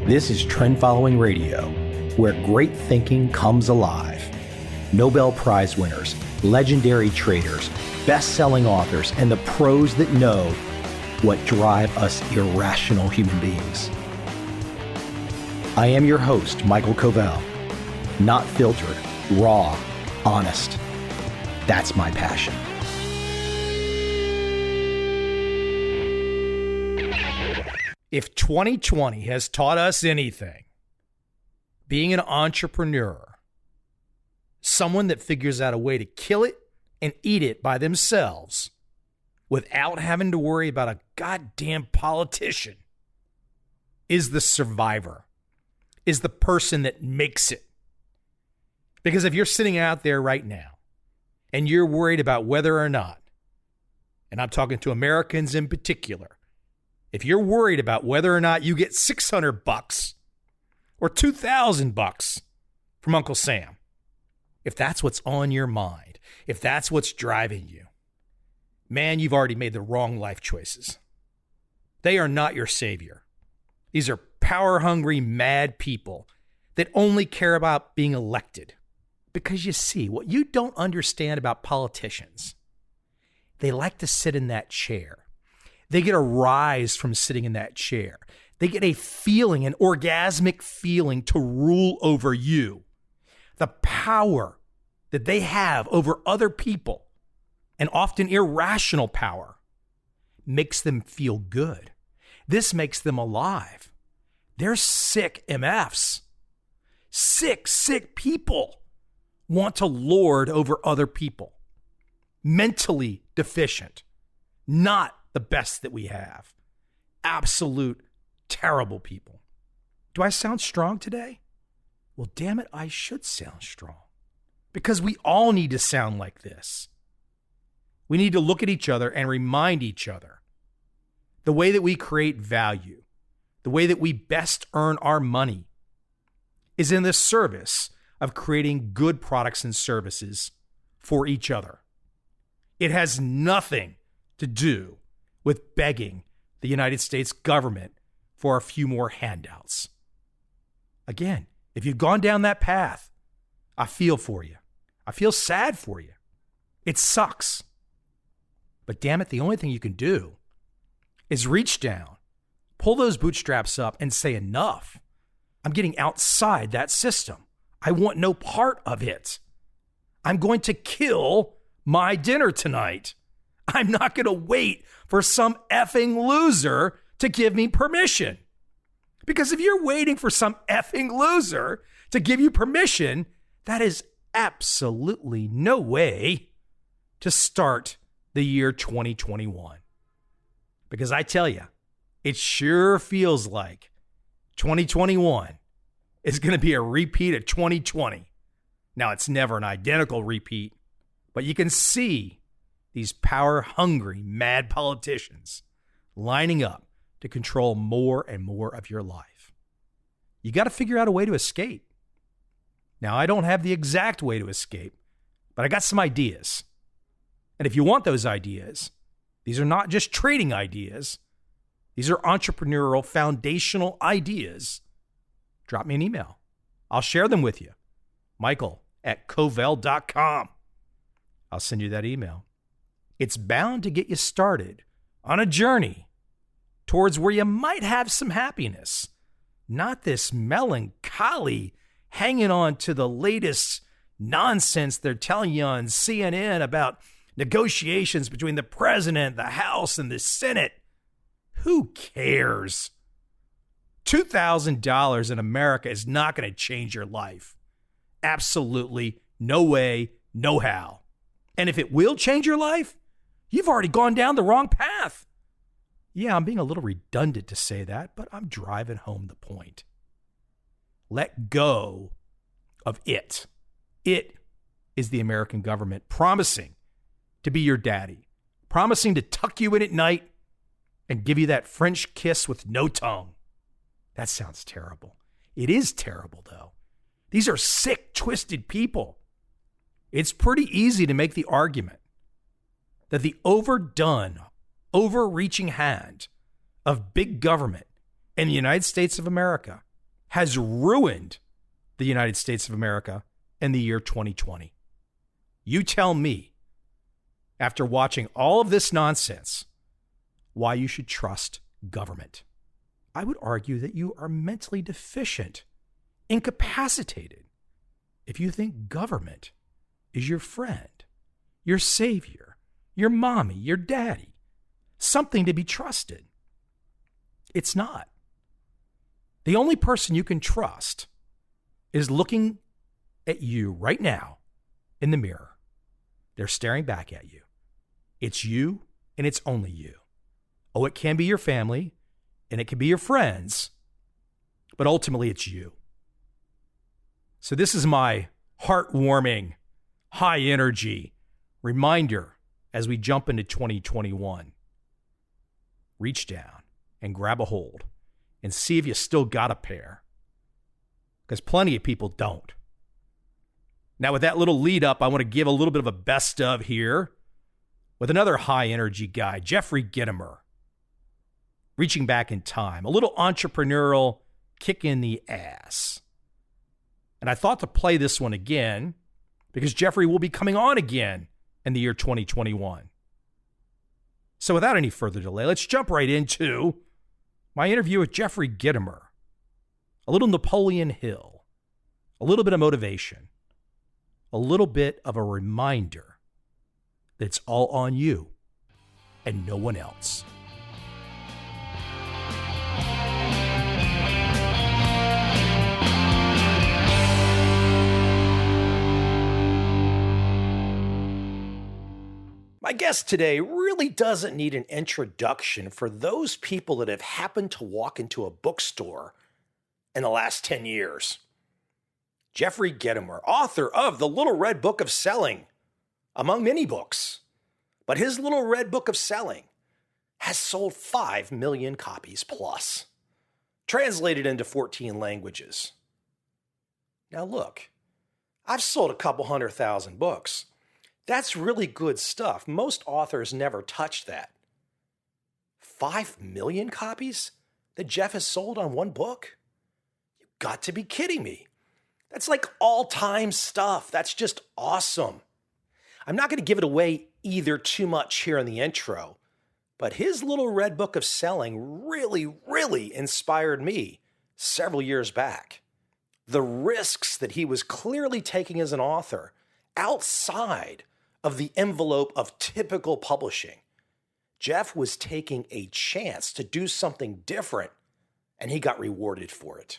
This is Trend Following Radio, where great thinking comes alive. Nobel Prize winners, legendary traders, best-selling authors, and the pros that know what drive us irrational human beings. I am your host, Michael Covel. Not filtered, raw, honest. That's my passion. If 2020 has taught us anything, being an entrepreneur, someone that figures out a way to kill it and eat it by themselves without having to worry about a goddamn politician, is the survivor, is the person that makes it. Because if you're sitting out there right now and you're worried about whether or not, and I'm talking to Americans in particular, if you're worried about whether or not you get $600 or $2,000 from Uncle Sam, if that's what's on your mind, if that's what's driving you, man, you've already made the wrong life choices. They are not your savior. These are power-hungry, mad people that only care about being elected. Because you see, what you don't understand about politicians, they like to sit in that chair. They get a rise from sitting in that chair. They get a feeling, an orgasmic feeling to rule over you. The power that they have over other people, and often irrational power, makes them feel good. This makes them alive. They're sick MFs. Sick people want to lord over other people. Mentally deficient. Not the best that we have. Absolute terrible people. Do I sound strong today? Well, damn it, I should sound strong. Because we all need to sound like this. We need to look at each other and remind each other the way that we create value, the way that we best earn our money is in the service of creating good products and services for each other. It has nothing to do with begging the United States government for a few more handouts. Again, if you've gone down that path, I feel for you. I feel sad for you. It sucks. But damn it, the only thing you can do is reach down, pull those bootstraps up and say, enough. I'm getting outside that system. I want no part of it. I'm going to kill my dinner tonight. I'm not going to wait for some effing loser to give me permission. Because if you're waiting for some effing loser to give you permission, that is absolutely no way to start the year 2021. Because I tell you, it sure feels like 2021 is going to be a repeat of 2020. Now, it's never an identical repeat, but you can see these power-hungry, mad politicians lining up to control more and more of your life. You got to figure out a way to escape. Now, I don't have the exact way to escape, but I got some ideas. And if you want those ideas, these are not just trading ideas. These are entrepreneurial, foundational ideas. Drop me an email. I'll share them with you. Michael@covel.com. I'll send you that email. It's bound to get you started on a journey towards where you might have some happiness, not this melancholy hanging on to the latest nonsense they're telling you on CNN about negotiations between the president, the House, and the Senate. Who cares? $2,000 in America is not going to change your life. Absolutely no way, no how. And if it will change your life, you've already gone down the wrong path. Yeah, I'm being a little redundant to say that, but I'm driving home the point. Let go of it. It is the American government promising to be your daddy, promising to tuck you in at night and give you that French kiss with no tongue. That sounds terrible. It is terrible, though. These are sick, twisted people. It's pretty easy to make the argument that the overdone, overreaching hand of big government in the United States of America has ruined the United States of America in the year 2020. You tell me, after watching all of this nonsense, why you should trust government. I would argue that you are mentally deficient, incapacitated, if you think government is your friend, your savior, your mommy, your daddy, something to be trusted. It's not. The only person you can trust is looking at you right now in the mirror. They're staring back at you. It's you and it's only you. Oh, it can be your family and it can be your friends, but ultimately it's you. So this is my heartwarming, high energy reminder as we jump into 2021. Reach down and grab a hold and see if you still got a pair, because plenty of people don't. Now, with that little lead up, I want to give a little bit of a best of here with another high energy guy, Jeffrey Gitomer. Reaching back in time, a little entrepreneurial kick in the ass. And I thought to play this one again because Jeffrey will be coming on again in the year 2021. So without any further delay, let's jump right into my interview with Jeffrey Gitomer. A little Napoleon Hill, a little bit of motivation, a little bit of a reminder that it's all on you and no one else. My guest today really doesn't need an introduction for those people that have happened to walk into a bookstore in the last 10 years. Jeffrey Gitomer, author of The Little Red Book of Selling, among many books. But his Little Red Book of Selling has sold 5 million copies plus, translated into 14 languages. Now look, I've sold a couple 100,000 books. That's really good stuff. Most authors never touch that. 5 million copies that Jeff has sold on one book? You got to be kidding me. That's like all-time stuff. That's just awesome. I'm not going to give it away either too much here in the intro, but his Little Red Book of Selling really inspired me several years back. The risks that he was clearly taking as an author outside of the envelope of typical publishing. Jeff was taking a chance to do something different, and he got rewarded for it.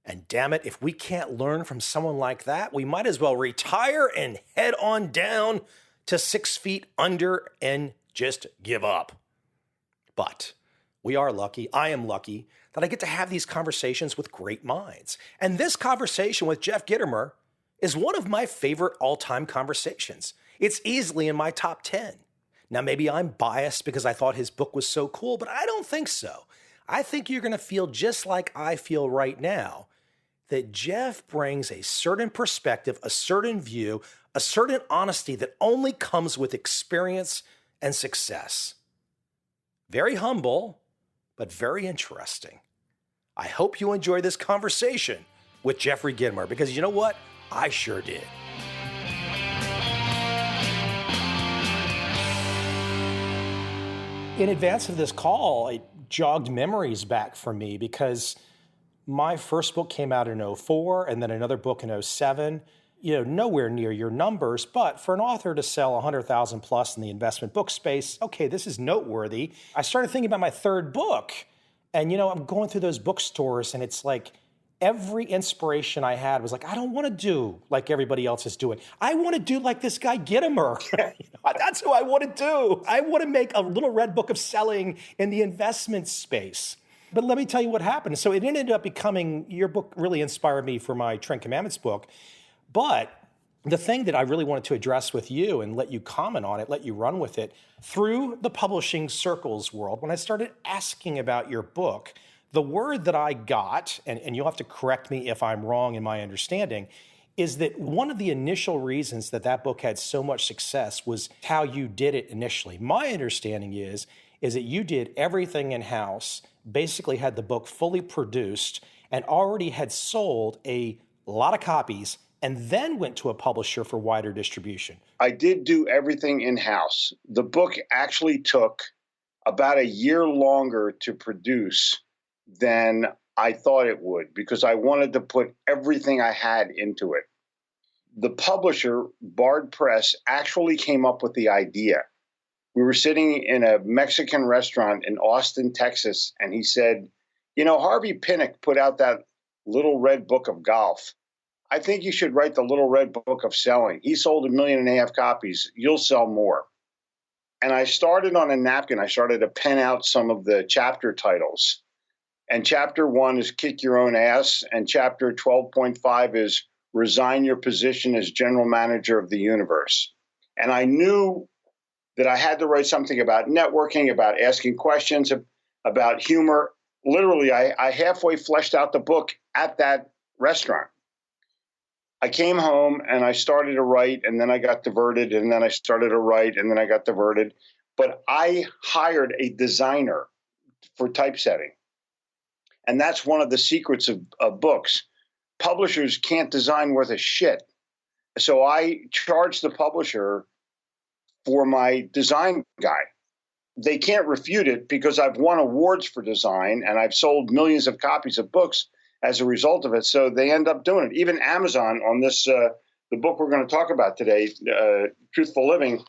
And damn it, if we can't learn from someone like that, we might as well retire and head on down to 6 feet under and just give up. But we are lucky, I am lucky, that I get to have these conversations with great minds. And this conversation with Jeff Gitomer is one of my favorite all-time conversations. It's easily in my top 10. Now, maybe I'm biased because I thought his book was so cool, but I don't think so. I think you're going to feel just like I feel right now, that Jeff brings a certain perspective, a certain view, a certain honesty that only comes with experience and success. Very humble, but very interesting. I hope you enjoy this conversation with Jeffrey Gitomer, because you know what? I sure did. In advance of this call, it jogged memories back for me because my first book came out in 2004 and then another book in 2007. Nowhere near your numbers, but for an author to sell 100,000 plus in the investment book space, okay, this is noteworthy. I started thinking about my third book, and I'm going through those bookstores, and it's like every inspiration I had was like, I don't want to do like everybody else is doing. I want to do like this guy Gitomer. That's who I want to do. I want to make a Little Red Book of Selling in the investment space. But let me tell you what happened. So it ended up becoming, your book really inspired me for my 10 Commandments book. But the thing that I really wanted to address with you and let you comment on it, let you run with it, through the publishing circles world, when I started asking about your book, the word that I got, and you'll have to correct me if I'm wrong in my understanding, is that one of the initial reasons that book had so much success was how you did it initially. My understanding is that you did everything in-house, basically had the book fully produced and already had sold a lot of copies and then went to a publisher for wider distribution. I did do everything in-house. The book actually took about a year longer to produce than I thought it would because I wanted to put everything I had into it. The publisher, Bard Press, actually came up with the idea. We were sitting in a Mexican restaurant in Austin, Texas, and he said, Harvey Pinnock put out that Little Red Book of Golf. I think you should write the Little Red Book of Selling. He sold 1.5 million copies. You'll sell more. And I started on a napkin. I started to pen out some of the chapter titles. And chapter 1 is Kick Your Own Ass. And chapter 12.5 is Resign Your Position as General Manager of the Universe. And I knew that I had to write something about networking, about asking questions, about humor. Literally, I halfway fleshed out the book at that restaurant. I came home and I started to write, and then I got diverted, and then I started to write, and then I got diverted. But I hired a designer for typesetting. And that's one of the secrets of books. Publishers can't design worth a shit. So I charged the publisher for my design guy. They can't refute it because I've won awards for design and I've sold millions of copies of books as a result of it. So they end up doing it. Even Amazon on this, the book we're going to talk about today, Truthful Living,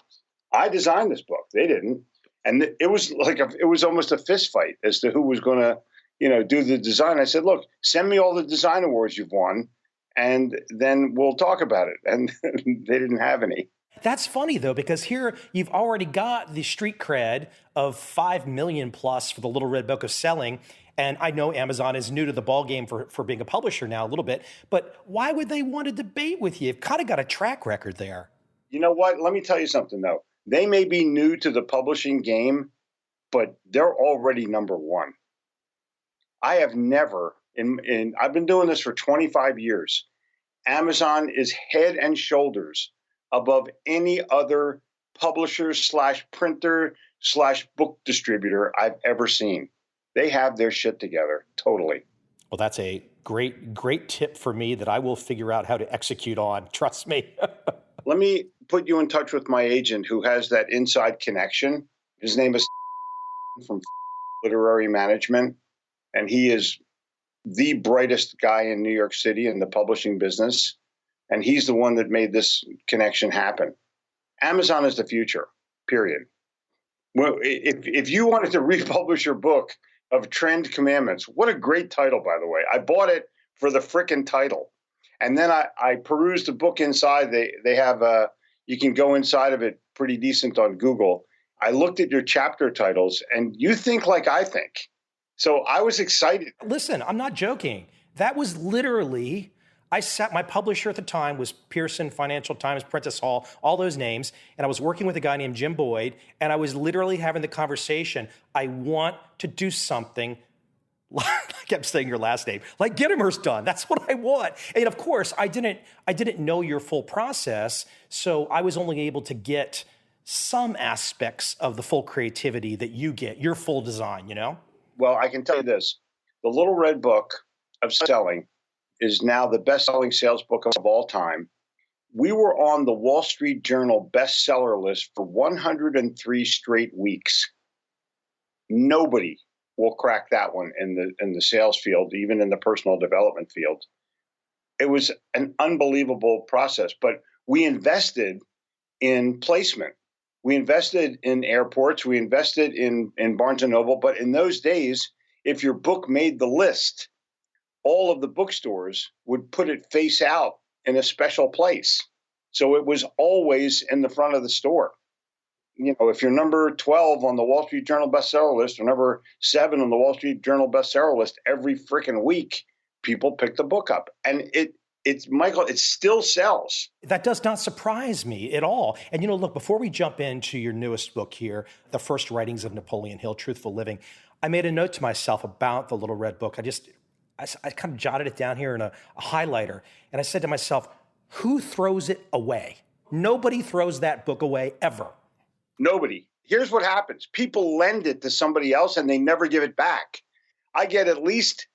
I designed this book. They didn't. And it was almost a fist fight as to who was going to, do the design. I said, look, send me all the design awards you've won and then we'll talk about it. And they didn't have any. That's funny, though, because here you've already got the street cred of 5 million plus for the Little Red Book of Selling. And I know Amazon is new to the ballgame for being a publisher now a little bit, but why would they want to debate with you? You've kind of got a track record there. You know what? Let me tell you something, though. They may be new to the publishing game, but they're already number one. I have never, I've been doing this for 25 years. Amazon is head and shoulders above any other publisher / printer / book distributor I've ever seen. They have their shit together, totally. Well, that's a great tip for me that I will figure out how to execute on. Trust me. Let me put you in touch with my agent who has that inside connection. His name is from Literary Management, and he is the brightest guy in New York City in the publishing business. And he's the one that made this connection happen. Amazon is the future, period. Well, if you wanted to republish your book of Trend Commandments, what a great title, by the way. I bought it for the frickin' title. And then I perused the book inside. They have you can go inside of it pretty decent on Google. I looked at your chapter titles, and you think like I think. So I was excited. Listen, I'm not joking. That was literally, my publisher at the time was Pearson, Financial Times, Prentice Hall, all those names. And I was working with a guy named Jim Boyd, and I was literally having the conversation. I want to do something, I kept saying your last name, like Gittimer's done. That's what I want. And of course, I didn't know your full process, so I was only able to get some aspects of the full creativity that you get, your full design, Well, I can tell you this. The Little Red Book of Selling is now the best-selling sales book of all time. We were on the Wall Street Journal bestseller list for 103 straight weeks. Nobody will crack that one in the sales field, even in the personal development field. It was an unbelievable process, but we invested in placement. We invested in airports. We invested in Barnes & Noble. But in those days, if your book made the list, all of the bookstores would put it face out in a special place. So it was always in the front of the store. If you're number 12 on the Wall Street Journal bestseller list or number 7 on the Wall Street Journal bestseller list, every freaking week, people pick the book up. And it's Michael, it still sells. That does not surprise me at all. And look, before we jump into your newest book here, The First Writings of Napoleon Hill, Truthful Living, I made a note to myself about the Little Red Book. I kind of jotted it down here in a highlighter. And I said to myself, who throws it away? Nobody throws that book away ever. Nobody. Here's what happens. People lend it to somebody else and they never give it back. I get at least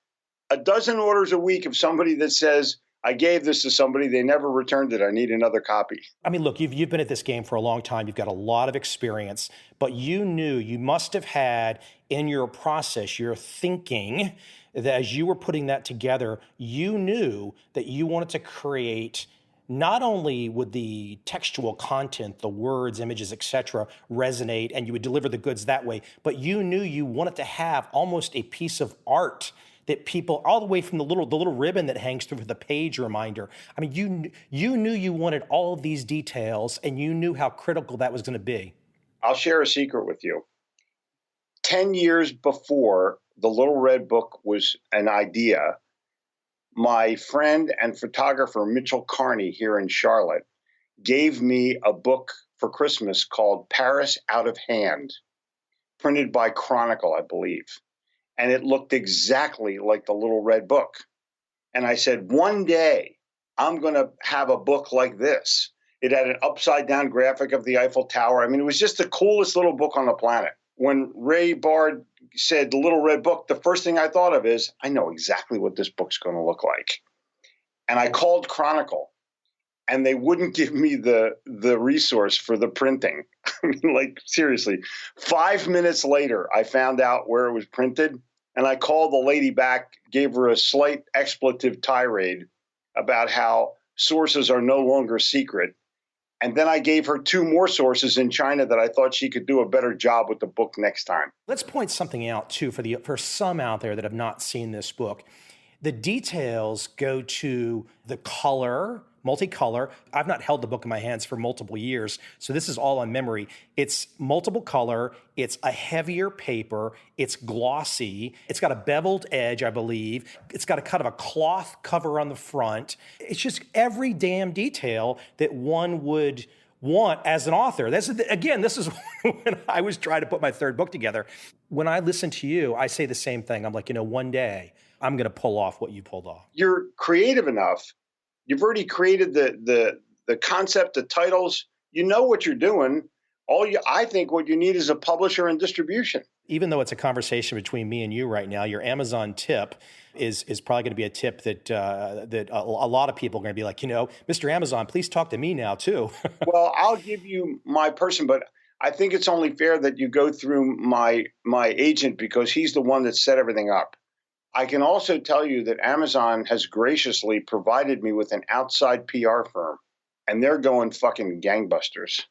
a dozen orders a week of somebody that says, I gave this to somebody, they never returned it, I need another copy. I mean, look, you've been at this game for a long time. You've got a lot of experience, but you must have had in your process, your thinking, that as you were putting that together, you knew that you wanted to create not only would the textual content, the words, images, etc., resonate, and you would deliver the goods that way, but you knew you wanted to have almost a piece of art that people, all the way from the little ribbon that hangs through the page reminder. I mean, you knew you wanted all of these details, and you knew how critical that was going to be. I'll share a secret with you. 10 years before the Little Red Book was an idea, my friend and photographer Mitchell Carney here in Charlotte gave me a book for Christmas called Paris Out of Hand, printed by Chronicle, I believe. And it looked exactly like the Little Red Book. And I said, one day I'm going to have a book like this. It had an upside down graphic of the Eiffel Tower. I mean, it was just the coolest little book on the planet. When Ray Bard said the Little Red Book, the first thing I thought of is, I know exactly what this book's going to look like. And I called Chronicle, and they wouldn't give me the resource for the printing. I mean, like, seriously. 5 minutes later, I found out where it was printed, and I called the lady back, gave her a slight expletive tirade about how sources are no longer secret. And then I gave her 2 more sources in China that I thought she could do a better job with the book next time. Let's point something out, too, for some out there that have not seen this book. The details go to the color, multicolor. I've not held the book in my hands for multiple years, so this is all on memory. It's multiple color. It's a heavier paper. It's glossy. It's got a beveled edge, I believe. It's got a kind of a cloth cover on the front. It's just every damn detail that one would want as an author. This is when I was trying to put my third book together. When I listen to you, I say the same thing. I'm like, one day I'm going to pull off what you pulled off. You're creative enough. You've already created the concept, the titles. You know what you're doing. I think what you need is a publisher and distribution. Even though it's a conversation between me and you right now, your Amazon tip is probably going to be a tip that a lot of people are going to be like, Mr. Amazon, please talk to me now too. Well, I'll give you my person, but I think it's only fair that you go through my agent because he's the one that set everything up. I can also tell you that Amazon has graciously provided me with an outside PR firm, and they're going fucking gangbusters.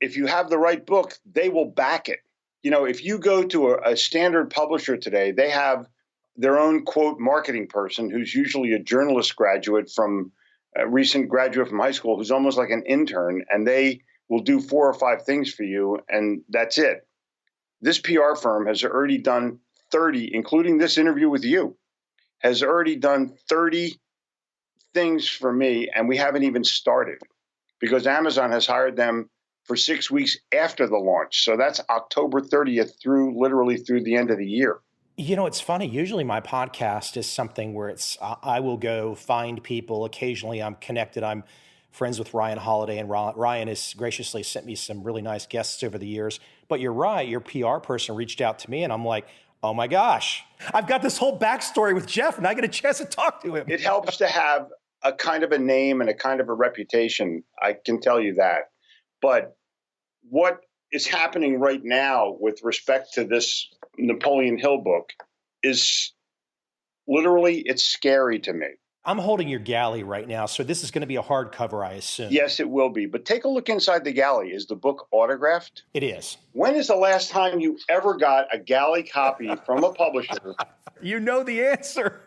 If you have the right book, they will back it. If you go to a standard publisher today, they have their own, quote, marketing person who's usually a journalist graduate from a recent graduate from high school who's almost like an intern, and they will do 4 or 5 things for you, and that's it. This PR firm has already done 30, including this interview with you, has already done 30 things for me, and we haven't even started because Amazon has hired them for 6 weeks after the launch. So that's October 30th literally through the end of the year. It's funny. Usually my podcast is something where I will go find people. Occasionally I'm connected. I'm friends with Ryan Holiday, and Ryan has graciously sent me some really nice guests over the years. But you're right. Your PR person reached out to me, and I'm like, oh my gosh, I've got this whole backstory with Jeff, and I get a chance to talk to him. It helps to have a kind of a name and a kind of a reputation. I can tell you that. But what is happening right now with respect to this Napoleon Hill book is literally, it's scary to me. I'm holding your galley right now, so this is going to be a hardcover, I assume. Yes, it will be. But take a look inside the galley. Is the book autographed? It is. When is the last time you ever got a galley copy from a publisher? You know the answer.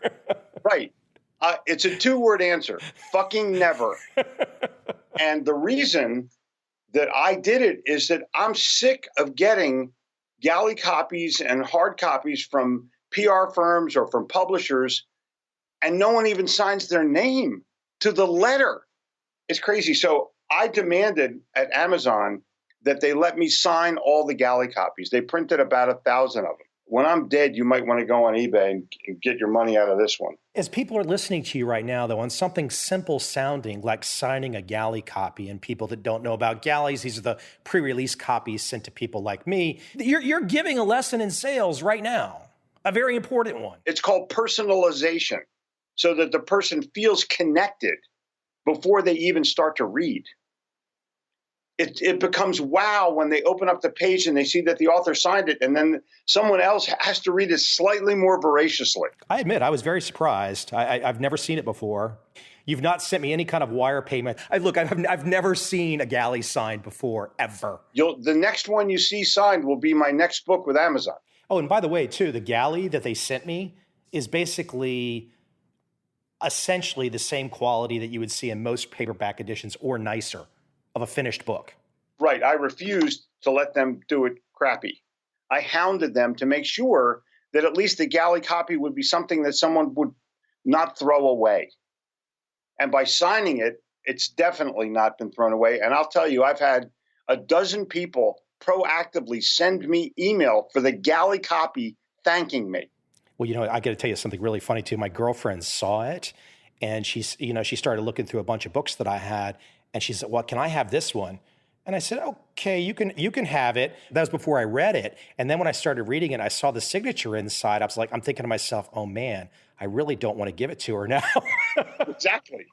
Right. It's a 2-word answer. Fucking never. And the reason that I did it is that I'm sick of getting galley copies and hard copies from PR firms or from publishers, and no one even signs their name to the letter. It's crazy. So I demanded at Amazon that they let me sign all the galley copies. They printed about 1,000 of them. When I'm dead, you might want to go on eBay and get your money out of this one. As people are listening to you right now, though, on something simple sounding like signing a galley copy, and people that don't know about galleys, these are the pre-release copies sent to people like me. You're giving a lesson in sales right now. A very important one. It's called personalization, so that the person feels connected before they even start to read. It becomes wow when they open up the page and they see that the author signed it, and then someone else has to read it slightly more voraciously. I admit, I was very surprised. I've never seen it before. You've not sent me any kind of wire payment. I've never seen a galley signed before, ever. The next one you see signed will be my next book with Amazon. Oh, and by the way, too, the galley that they sent me is basically essentially the same quality that you would see in most paperback editions or nicer of a finished book. Right. I refused to let them do it crappy. I hounded them to make sure that at least the galley copy would be something that someone would not throw away. And by signing it, it's definitely not been thrown away. And I'll tell you, I've had a dozen people proactively send me email for the galley copy thanking me. Well, I got to tell you something really funny too. My girlfriend saw it, and she started looking through a bunch of books that I had, and she said, "Well, can I have this one?" And I said, "Okay, you can have it." That was before I read it, and then when I started reading it, I saw the signature inside. I'm thinking to myself, "Oh man, I really don't want to give it to her now." Exactly.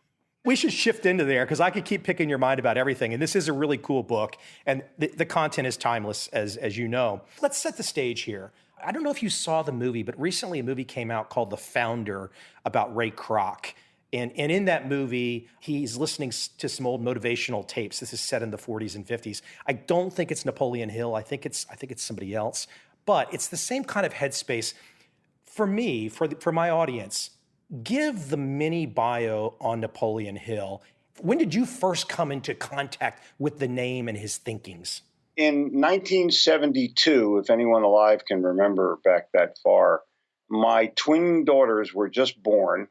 We should shift into there because I could keep picking your mind about everything. And this is a really cool book. And the content is timeless, as you know. Let's set the stage here. I don't know if you saw the movie, but recently a movie came out called The Founder about Ray Kroc. And in that movie, he's listening to some old motivational tapes. This is set in the 40s and 50s. I don't think it's Napoleon Hill. I think it's somebody else. But it's the same kind of headspace. For me, for my audience, give the mini bio on Napoleon Hill. When did you first come into contact with the name and his thinkings? In 1972, if anyone alive can remember back that far, my twin daughters were just born.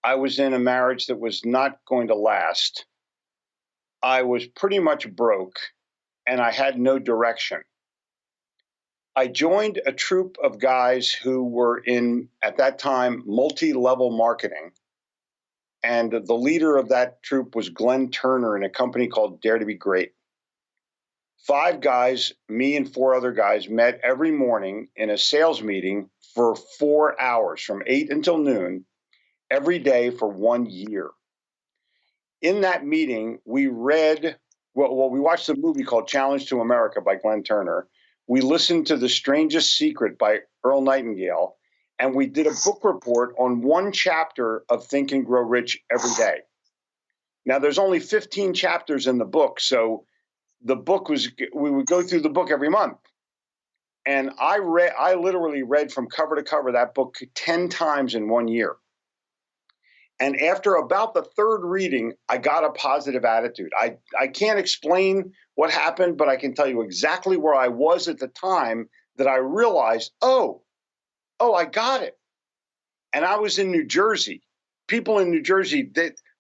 I was in a marriage that was not going to last. I was pretty much broke, and I had no direction. I joined a troupe of guys who were in, at that time, multi-level marketing. And the leader of that troupe was Glenn Turner in a company called Dare to Be Great. 5 guys, me and 4 other guys, met every morning in a sales meeting for 4 hours, from 8 until noon, every day for 1 year. In that meeting, we watched a movie called Challenge to America by Glenn Turner. We listened to The Strangest Secret by Earl Nightingale, and we did a book report on one chapter of Think and Grow Rich every day. Now, there's only 15 chapters in the book, so we would go through the book every month. And I literally read from cover to cover that book 10 times in 1 year. And after about the 3rd reading, I got a positive attitude. I can't explain what happened, but I can tell you exactly where I was at the time that I realized, oh, I got it. And I was in New Jersey. People in New Jersey,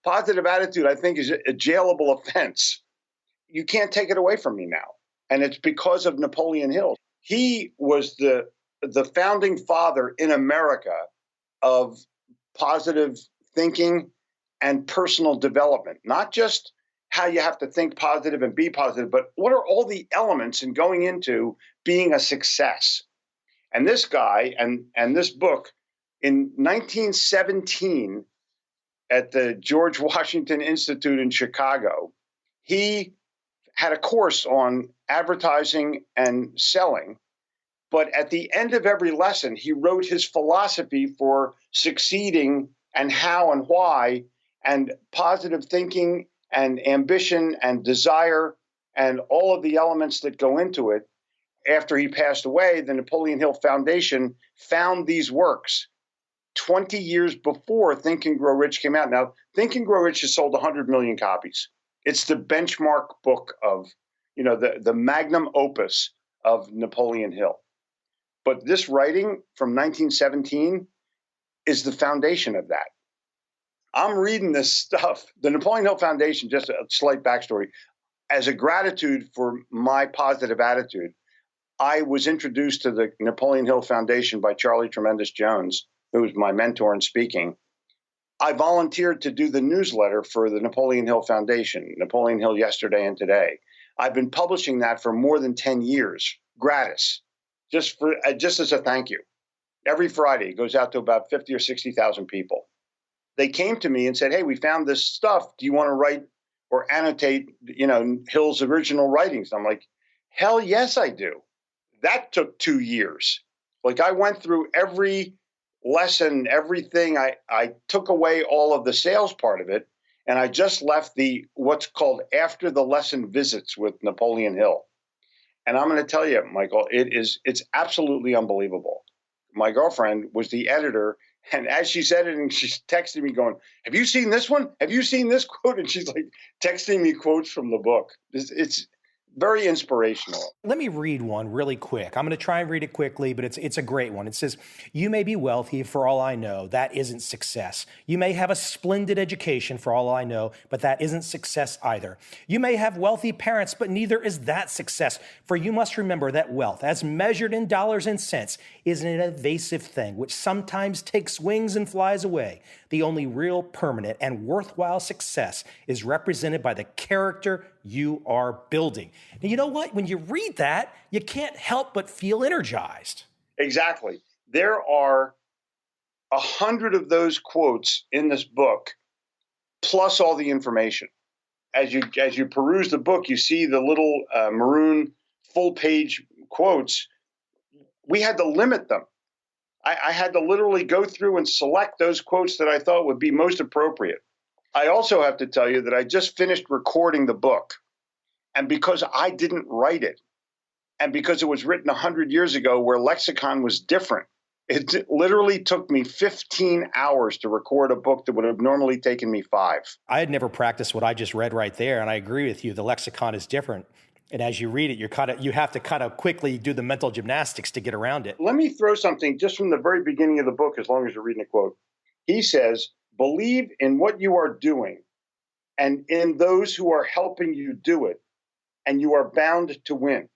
positive attitude, I think, is a jailable offense. You can't take it away from me now. And it's because of Napoleon Hill. He was the founding father in America of positive thinking and personal development, not just how you have to think positive and be positive, but what are all the elements in going into being a success? And this guy and this book, in 1917 at the George Washington Institute in Chicago, he had a course on advertising and selling. But at the end of every lesson, he wrote his philosophy for succeeding and how and why, and positive thinking and ambition and desire and all of the elements that go into it. After he passed away, the Napoleon Hill Foundation found these works 20 years before Think and Grow Rich came out. Now, Think and Grow Rich has sold 100 million copies. It's the benchmark book of, the magnum opus of Napoleon Hill. But this writing from 1917 is the foundation of that. I'm reading this stuff. The Napoleon Hill Foundation, just a slight backstory, as a gratitude for my positive attitude, I was introduced to the Napoleon Hill Foundation by Charlie Tremendous Jones, who was my mentor in speaking. I volunteered to do the newsletter for the Napoleon Hill Foundation, Napoleon Hill Yesterday and Today. I've been publishing that for more than 10 years, gratis, just as a thank you. every Friday. It goes out to about 50 or 60,000 people. They came to me and said, hey, we found this stuff. Do you want to write or annotate, Hill's original writings? I'm like, hell yes, I do. That took 2 years. Like, I went through every lesson, everything. I took away all of the sales part of it, and I just left the what's called after the lesson visits with Napoleon Hill. And I'm going to tell you, Michael, it's absolutely unbelievable. My girlfriend was the editor, and as she's editing, she's texting me going, have you seen this one? Have you seen this quote? And she's like texting me quotes from the book. It's very inspirational. Let me read one really quick. I'm going to try and read it quickly, but it's a great one. It says, you may be wealthy for all I know. That isn't success. You may have a splendid education for all I know, but that isn't success either. You may have wealthy parents, but neither is that success. For you must remember that wealth, as measured in dollars and cents, is an evasive thing, which sometimes takes wings and flies away. The only real, permanent, and worthwhile success is represented by the character you are building. And you know what? When you read that, you can't help but feel energized. Exactly. There are 100 of those quotes in this book, plus all the information. As you peruse the book, you see the little maroon full-page quotes. We had to limit them. I had to literally go through and select those quotes that I thought would be most appropriate. I also have to tell you that I just finished recording the book. And because I didn't write it, and because it was written 100 years ago where lexicon was different, it literally took me 15 hours to record a book that would have normally taken me 5. I had never practiced what I just read right there, and I agree with you. The lexicon is different. And as you read it, you have to kind of quickly do the mental gymnastics to get around it. Let me throw something just from the very beginning of the book, as long as you're reading a quote. He says, believe in what you are doing and in those who are helping you do it, and you are bound to win.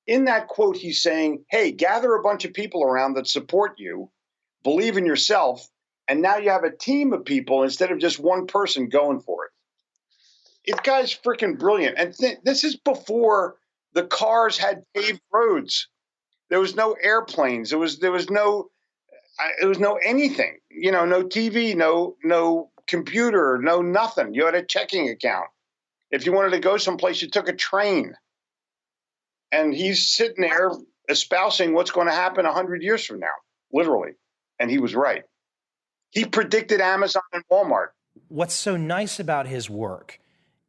In that quote, he's saying, hey, gather a bunch of people around that support you, believe in yourself, and now you have a team of people instead of just one person going for it. This guy's freaking brilliant. And this is before the cars had paved roads. There was no airplanes. There was no anything. No TV, no computer, no nothing. You had a checking account. If you wanted to go someplace, you took a train. And he's sitting there espousing what's going to happen 100 years from now, literally. And he was right. He predicted Amazon and Walmart. What's so nice about his work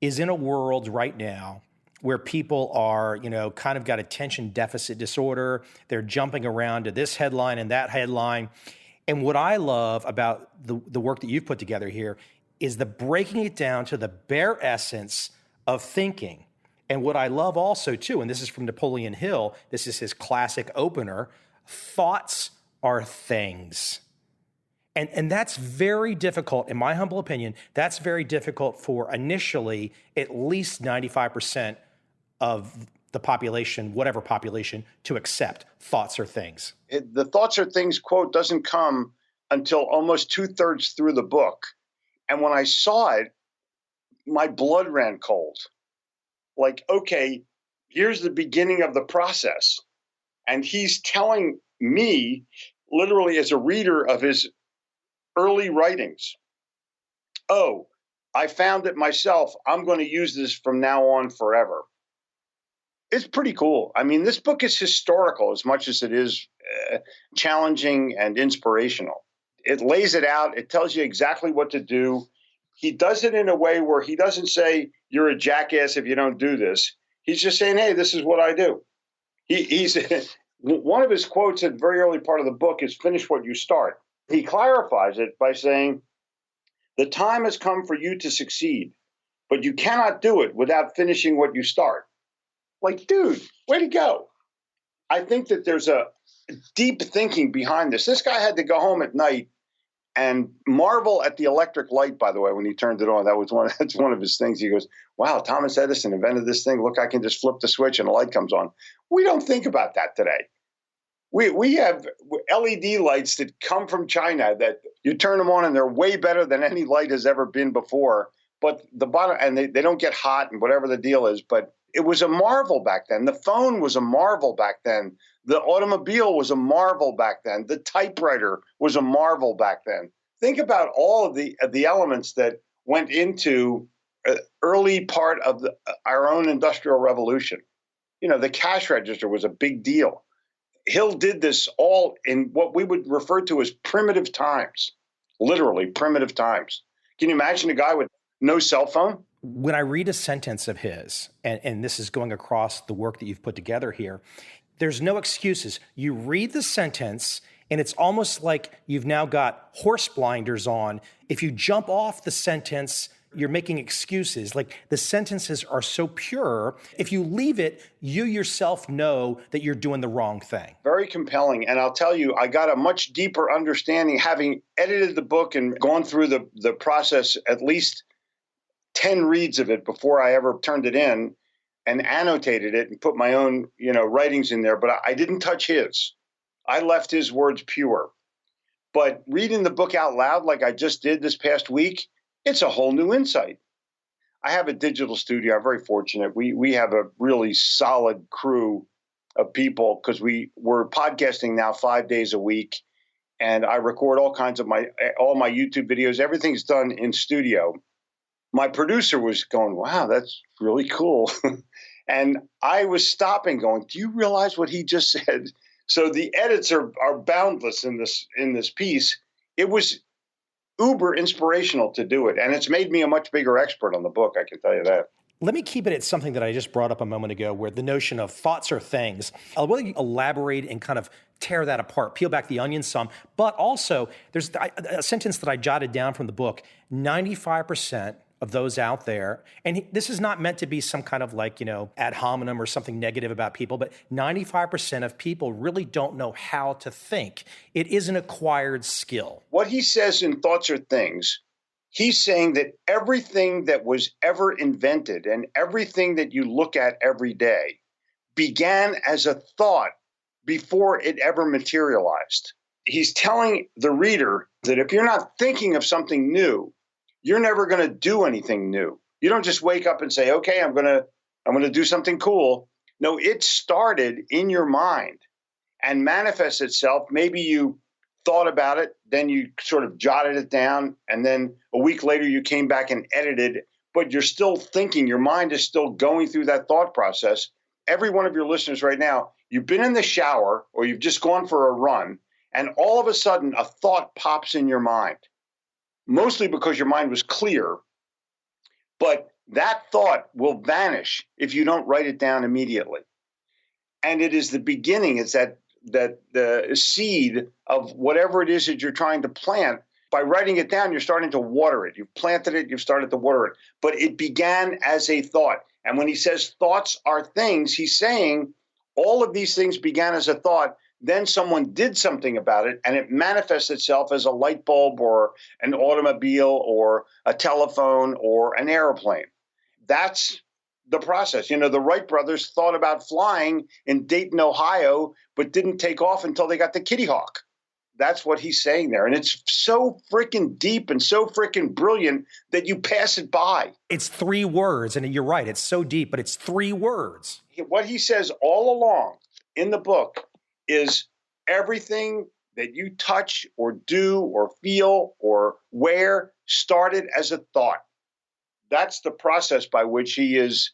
is in a world right now where people are, kind of got attention deficit disorder. They're jumping around to this headline and that headline. And what I love about the work that you've put together here is the breaking it down to the bare essence of thinking. And what I love also too, and this is from Napoleon Hill, this is his classic opener, thoughts are things. And that's very difficult, in my humble opinion, that's very difficult for initially at least 95% of the population, whatever population, to accept. Thoughts are things. The thoughts are things quote doesn't come until almost 2/3 through the book. And when I saw it, my blood ran cold. Like, okay, here's the beginning of the process. And he's telling me, literally as a reader of his early writings, oh, I found it myself. I'm going to use this from now on forever. It's pretty cool. I mean, this book is historical as much as it is challenging and inspirational. It lays it out. It tells you exactly what to do. He does it in a way where he doesn't say, you're a jackass if you don't do this. He's just saying, hey, this is what I do. He's one of his quotes at the very early part of the book is finish what you start. He clarifies it by saying, the time has come for you to succeed, but you cannot do it without finishing what you start. Like, dude, way to go. I think that there's a deep thinking behind this. This guy had to go home at night and marvel at the electric light, by the way, when he turned it on. That's one of his things. He goes, wow, Thomas Edison invented this thing. Look, I can just flip the switch and the light comes on. We don't think about that today. We have LED lights that come from China that you turn them on and they're way better than any light has ever been before. But the bottom, and they don't get hot and whatever the deal is, but it was a marvel back then. The phone was a marvel back then. The automobile was a marvel back then. The typewriter was a marvel back then. Think about all of the elements that went into early part of our own industrial revolution. The cash register was a big deal. Hill did this all in what we would refer to as primitive times, literally primitive times. Can you imagine a guy with no cell phone? When I read a sentence of his, and this is going across the work that you've put together here, there's no excuses. You read the sentence, and it's almost like you've now got horse blinders on. If you jump off the sentence, you're making excuses. Like, the sentences are so pure. If you leave it, you yourself know that you're doing the wrong thing. Very compelling. And I'll tell you, I got a much deeper understanding, having edited the book and gone through the process, at least 10 reads of it before I ever turned it in, and annotated it and put my own, writings in there. But I didn't touch his. I left his words pure. But reading the book out loud, like I just did this past week, it's a whole new insight. I have a digital studio. I'm very fortunate. We have a really solid crew of people because we're podcasting now 5 days a week, and I record all kinds of all my YouTube videos. Everything's done in studio. My producer was going, "Wow, that's really cool," and I was stopping, going, "Do you realize what he just said?" So the edits are boundless in this piece. It was uber inspirational to do it. And it's made me a much bigger expert on the book, I can tell you that. Let me keep it at something that I just brought up a moment ago, where the notion of thoughts are things. I'll really elaborate and kind of tear that apart, peel back the onion some. But also, there's a sentence that I jotted down from the book: 95% of those out there, and this is not meant to be some kind of ad hominem or something negative about people, but 95% of people really don't know how to think. It is an acquired skill. What he says in Thoughts Are Things, he's saying that everything that was ever invented and everything that you look at every day began as a thought before it ever materialized. He's telling the reader that if you're not thinking of something new, you're never going to do anything new. You don't just wake up and say, "Okay, I'm going to do something cool." No, it started in your mind and manifests itself. Maybe you thought about it, then you sort of jotted it down, and then a week later you came back and edited it, but you're still thinking. Your mind is still going through that thought process. Every one of your listeners right now, you've been in the shower or you've just gone for a run, and all of a sudden a thought pops in your mind. Mostly because your mind was clear, but that thought will vanish if you don't write it down immediately. And it is the beginning. It's that the seed of whatever it is that you're trying to plant. By writing it down, you're starting to water it. You've planted it, you've started to water it. But it began as a thought. And when he says thoughts are things, he's saying all of these things began as a thought. Then someone did something about it, and it manifests itself as a light bulb or an automobile or a telephone or an airplane. That's the process. The Wright brothers thought about flying in Dayton, Ohio, but didn't take off until they got the Kitty Hawk. That's what he's saying there. And it's so freaking deep and so freaking brilliant that you pass it by. It's 3 words, and you're right, it's so deep, but it's 3 words. What he says all along in the book is everything that you touch or do or feel or wear started as a thought. That's the process by which he is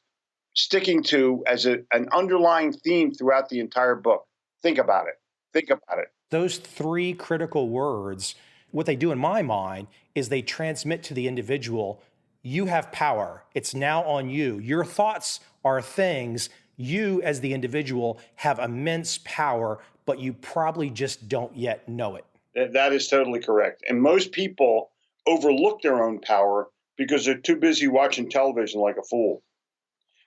sticking to as an underlying theme throughout the entire book. Think about it. Think about it. Those 3 critical words, what they do in my mind is they transmit to the individual, you have power. It's now on you. Your thoughts are things. You, as the individual, have immense power, but you probably just don't yet know it. That is totally correct. And most people overlook their own power because they're too busy watching television like a fool.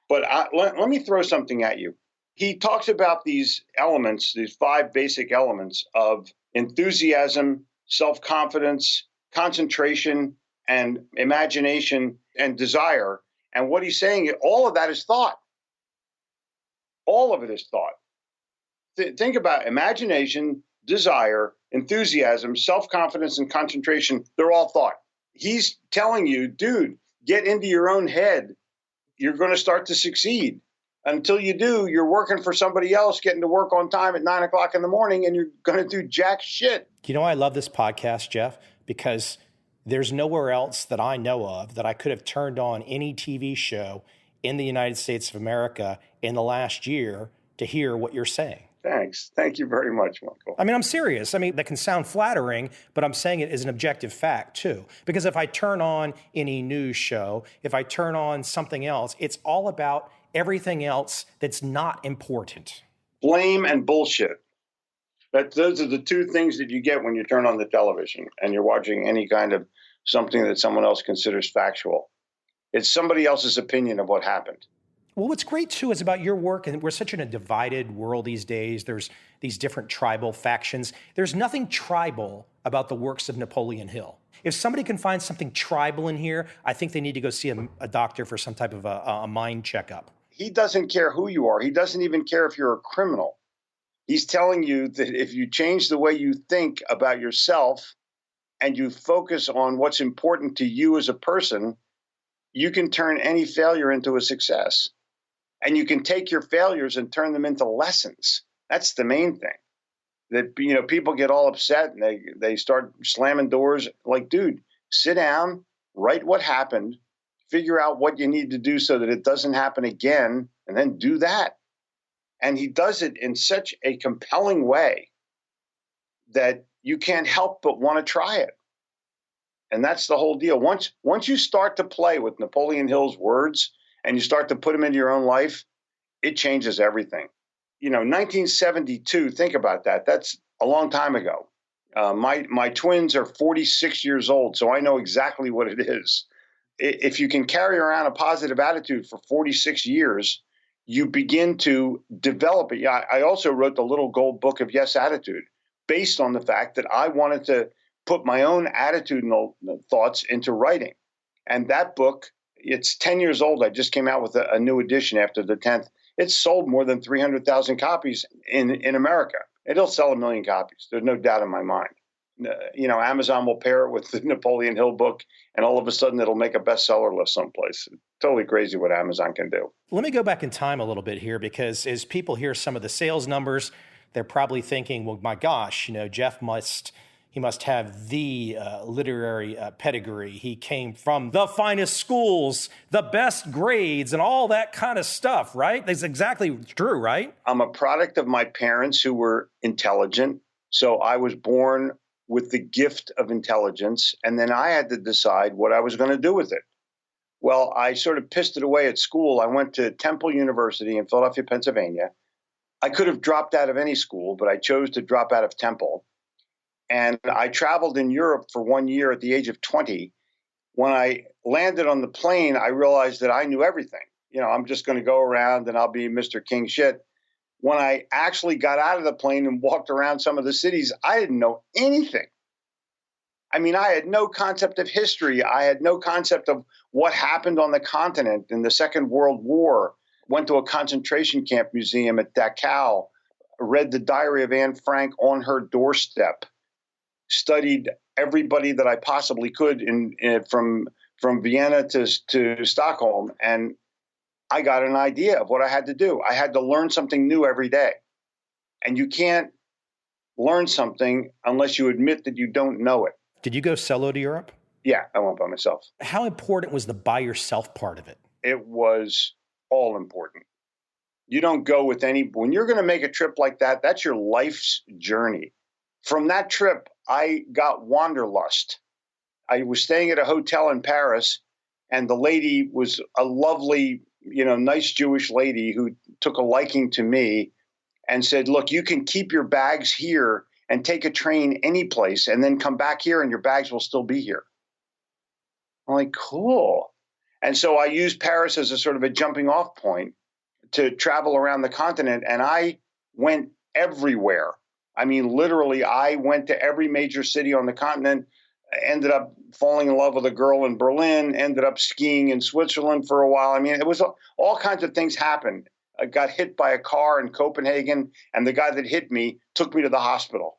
But let me throw something at you. He talks about these elements, these 5 basic elements of enthusiasm, self-confidence, concentration, and imagination and desire. And what he's saying, all of that is thought. All of it is thought. Think about imagination, desire, enthusiasm, self-confidence, and concentration. They're all thought. He's telling you, dude, get into your own head. You're going to start to succeed. Until you do, you're working for somebody else, getting to work on time at 9 o'clock in the morning, and you're going to do jack shit. You know, I love this podcast, Jeff, because there's nowhere else that I know of that I could have turned on any TV show in the United States of America in the last year to hear what you're saying. Thanks. Thank you very much, Michael. I mean, I'm serious. I mean, that can sound flattering, but I'm saying it as an objective fact too. Because if I turn on any news show, if I turn on something else, it's all about everything else that's not important. Blame and bullshit. Those are the two things that you get when you turn on the television and you're watching any kind of something that someone else considers factual. It's somebody else's opinion of what happened. Well, what's great too is about your work, and we're such in a divided world these days. There's these different tribal factions. There's nothing tribal about the works of Napoleon Hill. If somebody can find something tribal in here, I think they need to go see a doctor for some type of a mind checkup. He doesn't care who you are. He doesn't even care if you're a criminal. He's telling you that if you change the way you think about yourself and you focus on what's important to you as a person, you can turn any failure into a success. And you can take your failures and turn them into lessons. That's the main thing. That, you know, people get all upset and they start slamming doors. Like, dude, sit down, write what happened, figure out what you need to do so that it doesn't happen again, and then do that. And he does it in such a compelling way that you can't help but want to try it. And that's the whole deal. Once you start to play with Napoleon Hill's words and you start to put them into your own life, it changes everything. You know, 1972, think about that. That's a long time ago. My twins are 46 years old, so I know exactly what it is. If you can carry around a positive attitude for 46 years, you begin to develop it. Yeah, I also wrote the little gold book of Yes Attitude based on the fact that I wanted to put my own attitudinal thoughts into writing. And that book, it's 10 years old. I just came out with a new edition after the 10th. It's sold more than 300,000 copies in America. It'll sell 1 million copies. There's no doubt in my mind. You know, Amazon will pair it with the Napoleon Hill book, and all of a sudden it'll make a bestseller list someplace. Totally crazy what Amazon can do. Let me go back in time a little bit here, because as people hear some of the sales numbers, they're probably thinking, well, my gosh, you know, Jeff must have the literary pedigree. He came from the finest schools, the best grades, and all that kind of stuff, right? That's exactly true, right? I'm a product of my parents who were intelligent. So I was born with the gift of intelligence, and then I had to decide what I was going to do with it. Well, I sort of pissed it away at school. I went to Temple University in Philadelphia, Pennsylvania. I could have dropped out of any school, but I chose to drop out of Temple. And I traveled in Europe for 1 year at the age of 20. When I landed on the plane, I realized that I knew everything. You know, I'm just going to go around and I'll be Mr. King Shit. When I actually got out of the plane and walked around some of the cities, I didn't know anything. I mean, I had no concept of history. I had no concept of what happened on the continent in the Second World War. Went to a concentration camp museum at Dachau, read the diary of Anne Frank on her doorstep, studied everybody that I possibly could from Vienna to Stockholm, and I got an idea of what I had to do. I had to learn something new every day. And you can't learn something unless you admit that you don't know it. Did you go solo to Europe? Yeah, I went by myself. How important was the by yourself part of it? It was all important. You don't go with when you're going to make a trip like that, that's your life's journey. From that trip, I got wanderlust. I was staying at a hotel in Paris, and the lady was a lovely, nice Jewish lady who took a liking to me and said, look, you can keep your bags here and take a train any place and then come back here and your bags will still be here. I'm like, cool. And so I used Paris as a sort of a jumping off point to travel around the continent. And I went everywhere. I mean, literally, I went to every major city on the continent, ended up falling in love with a girl in Berlin, ended up skiing in Switzerland for a while. I mean, it was all kinds of things happened. I got hit by a car in Copenhagen, and the guy that hit me took me to the hospital.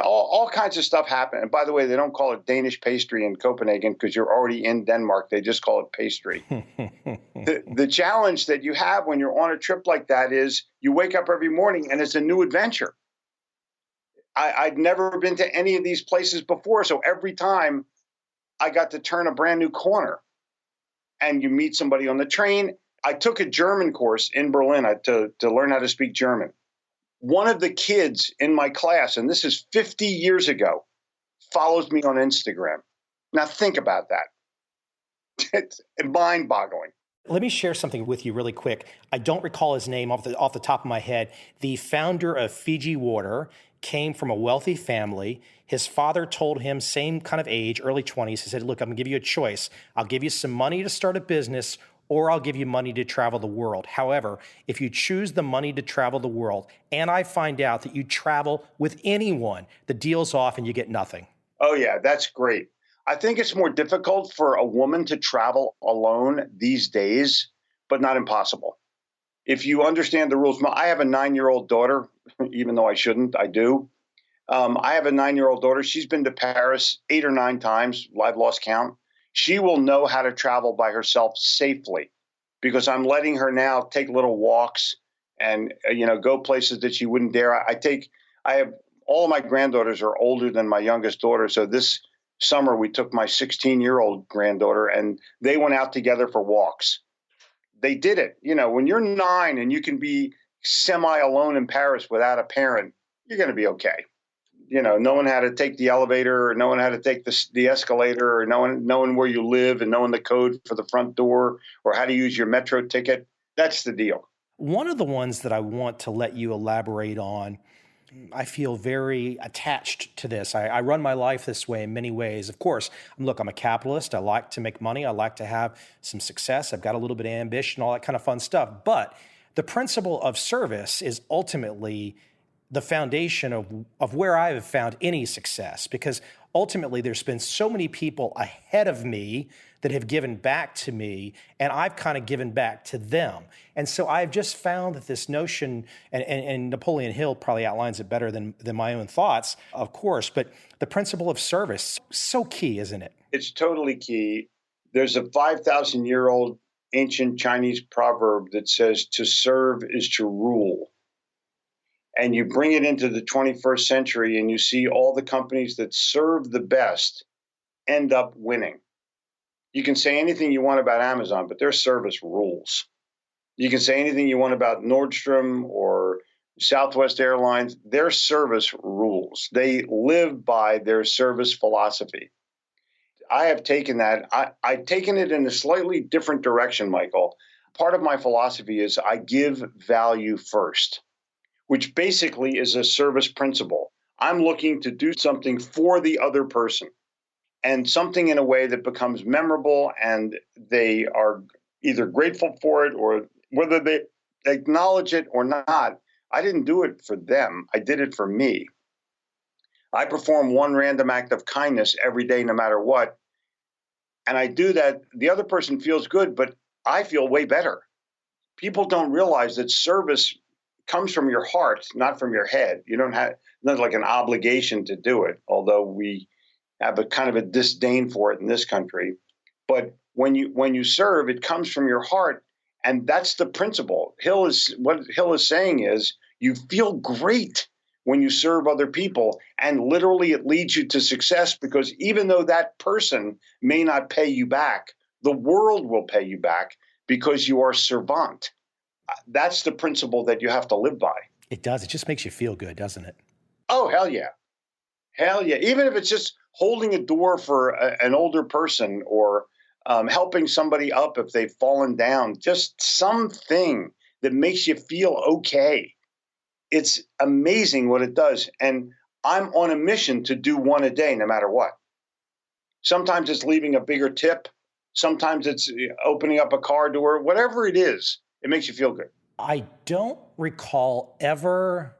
all kinds of stuff happen. And by the way, they don't call it Danish pastry in Copenhagen because you're already in Denmark. They just call it pastry. The challenge that you have when you're on a trip like that is you wake up every morning and it's a new adventure. I'd never been to any of these places before. So every time I got to turn a brand new corner, and you meet somebody on the train. I took a German course in Berlin to learn how to speak German. One of the kids in my class, and this is 50 years ago, follows me on Instagram. Now think about that. It's mind-boggling. Let me share something with you really quick. I don't recall his name off the top of my head. The founder of Fiji Water came from a wealthy family. His father told him, same kind of age, early 20s, he said, look, I'm gonna give you a choice. I'll give you some money to start a business, or I'll give you money to travel the world. However, if you choose the money to travel the world, and I find out that you travel with anyone, the deal's off and you get nothing. Oh yeah, that's great. I think it's more difficult for a woman to travel alone these days, but not impossible. If you understand the rules, I have a 9-year-old daughter, even though I shouldn't, I do. I have a 9-year-old daughter. She's been to Paris 8 or 9 times. I've lost count. She will know how to travel by herself safely because I'm letting her now take little walks and, go places that she wouldn't dare. I have all of my granddaughters are older than my youngest daughter. So this summer we took my 16-year-old granddaughter and they went out together for walks. They did it. When you're 9 and you can be semi alone in Paris without a parent, you're going to be okay. Knowing how to take the elevator, or knowing how to take the escalator, or knowing where you live and knowing the code for the front door, or how to use your metro ticket. That's the deal. One of the ones that I want to let you elaborate on, I feel very attached to this. I run my life this way in many ways. Of course, look, I'm a capitalist. I like to make money. I like to have some success. I've got a little bit of ambition, all that kind of fun stuff. But the principle of service is ultimately the foundation of where I have found any success, because ultimately there's been so many people ahead of me that have given back to me, and I've kind of given back to them. And so I've just found that this notion, and Napoleon Hill probably outlines it better than my own thoughts, of course, but the principle of service, so key, isn't it? It's totally key. There's a 5,000-year-old ancient Chinese proverb that says, to serve is to rule. And you bring it into the 21st century and you see all the companies that serve the best end up winning. You can say anything you want about Amazon, but their service rules. You can say anything you want about Nordstrom or Southwest Airlines, their service rules. They live by their service philosophy. I have taken that. I've taken it in a slightly different direction, Michael. Part of my philosophy is I give value first, which basically is a service principle. I'm looking to do something for the other person, and something in a way that becomes memorable and they are either grateful for it or whether they acknowledge it or not. I didn't do it for them. I did it for me. I perform one random act of kindness every day, no matter what. And I do that. The other person feels good, but I feel way better. People don't realize that service comes from your heart, not from your head. You don't have not like an obligation to do it, although we have a kind of a disdain for it in this country. But when you serve, it comes from your heart, and that's the principle. What Hill is saying is you feel great when you serve other people, and literally it leads you to success, because even though that person may not pay you back, the world will pay you back because you are servant. That's the principle that you have to live by. It does. It just makes you feel good, doesn't it? Oh, hell yeah. Hell yeah. Even if it's just holding a door for an older person, or helping somebody up if they've fallen down, just something that makes you feel okay. It's amazing what it does. And I'm on a mission to do one a day, no matter what. Sometimes it's leaving a bigger tip. Sometimes it's opening up a car door, whatever it is. It makes you feel good. I don't recall ever,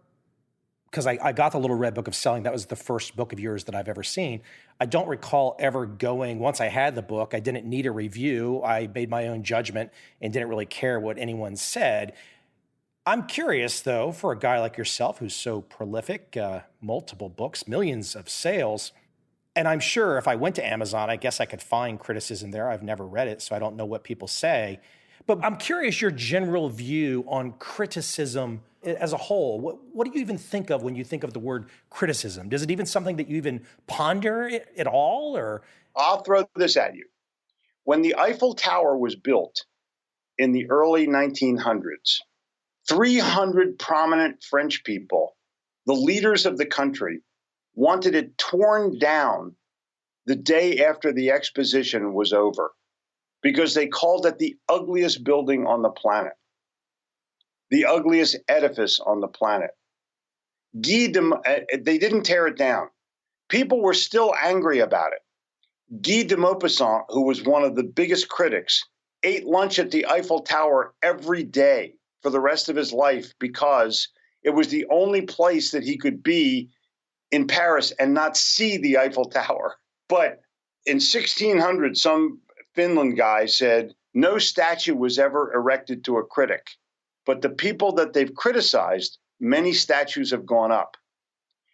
because I got the Little Red Book of Selling. That was the first book of yours that I've ever seen. I don't recall ever going, once I had the book, I didn't need a review. I made my own judgment and didn't really care what anyone said. I'm curious, though, for a guy like yourself who's so prolific, multiple books, millions of sales, and I'm sure if I went to Amazon, I guess I could find criticism there. I've never read it, so I don't know what people say. But I'm curious your general view on criticism as a whole. What do you even think of when you think of the word criticism? Is it even something that you even ponder at all? Or I'll throw this at you. When the Eiffel Tower was built in the early 1900s, 300 prominent French people, the leaders of the country, wanted it torn down the day after the exposition was over because they called it the ugliest building on the planet, the ugliest edifice on the planet. They didn't tear it down. People were still angry about it. Guy de Maupassant, who was one of the biggest critics, ate lunch at the Eiffel Tower every day for the rest of his life because it was the only place that he could be in Paris and not see the Eiffel Tower. But in 1600, some Finland guy said, no statue was ever erected to a critic. But the people that they've criticized, many statues have gone up.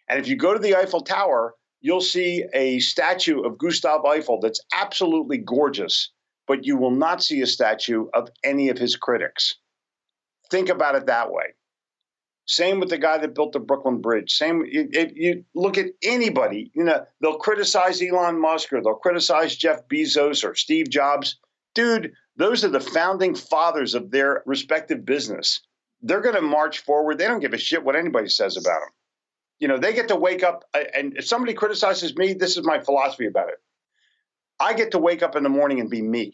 And if you go to the Eiffel Tower, you'll see a statue of Gustav Eiffel that's absolutely gorgeous, but you will not see a statue of any of his critics. Think about it that way. Same with the guy that built the Brooklyn Bridge. Same, if you look at anybody, they'll criticize Elon Musk or they'll criticize Jeff Bezos or Steve Jobs. Dude, those are the founding fathers of their respective business. They're going to march forward. They don't give a shit what anybody says about them. They get to wake up, and if somebody criticizes me, this is my philosophy about it. I get to wake up in the morning and be me.